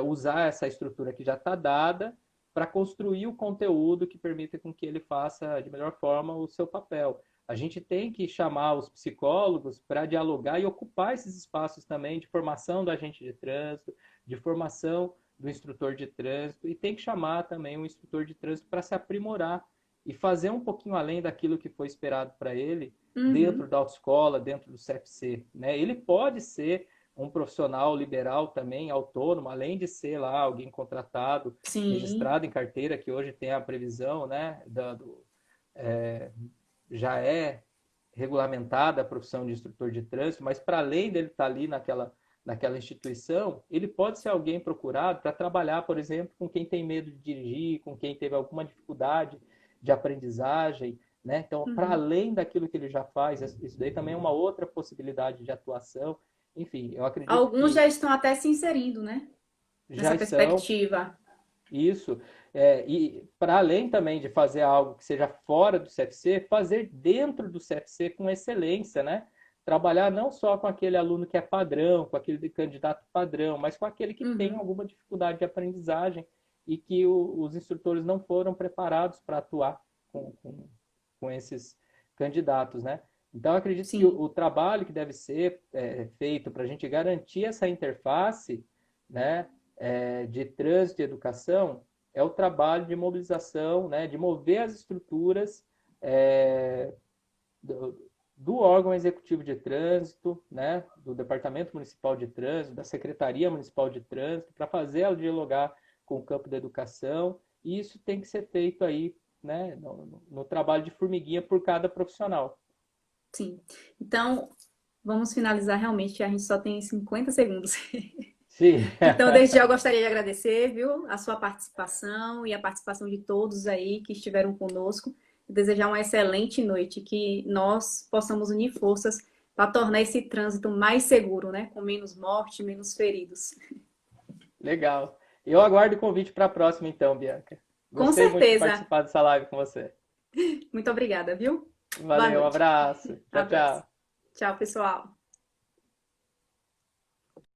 usar essa estrutura que já está dada para construir o conteúdo que permita com que ele faça de melhor forma o seu papel. A gente tem que chamar os psicólogos para dialogar e ocupar esses espaços também de formação do agente de trânsito, de formação do instrutor de trânsito, e tem que chamar também o instrutor de trânsito para se aprimorar e fazer um pouquinho além daquilo que foi esperado para ele dentro Uhum. da autoescola, dentro do CFC, né? Ele pode ser um profissional liberal também, autônomo, além de ser lá alguém contratado, Sim. registrado em carteira, que hoje tem a previsão, né, já é regulamentada a profissão de instrutor de trânsito, mas para além dele estar ali naquela instituição, ele pode ser alguém procurado para trabalhar, por exemplo, com quem tem medo de dirigir, com quem teve alguma dificuldade de aprendizagem, né? Então, para Uhum. além daquilo que ele já faz, isso daí também é uma outra possibilidade de atuação. Enfim, eu acredito Alguns que já estão até se inserindo, né? já Nessa estão. perspectiva. Isso. E para além também de fazer algo que seja fora do CFC, fazer dentro do CFC com excelência, né? Trabalhar não só com aquele aluno que é padrão, com aquele candidato padrão, mas com aquele que tem Uhum. alguma dificuldade de aprendizagem e que os instrutores não foram preparados para atuar com esses candidatos, né? Então, eu acredito que Sim. o trabalho que deve ser feito para a gente garantir essa interface, né, de trânsito e educação é o trabalho de mobilização, né, de mover as estruturas é, do órgão executivo de trânsito, né, do Departamento Municipal de Trânsito, da Secretaria Municipal de Trânsito, para fazer ela dialogar com o campo da educação. E isso tem que ser feito aí, né, no trabalho de formiguinha por cada profissional. Sim. Então, vamos finalizar realmente, a gente só tem 50 segundos. Sim. Então, desde já eu gostaria de agradecer, viu, a sua participação e a participação de todos aí que estiveram conosco. Desejar uma excelente noite, que nós possamos unir forças para tornar esse trânsito mais seguro, né? Com menos morte, menos feridos. Legal. Eu aguardo o convite para a próxima, então, Bianca. Com Gostei muito de certeza. participar dessa live com você. Muito obrigada, viu? Boa Valeu, um noite. abraço. Tchau, Abraço. tchau. Tchau, pessoal.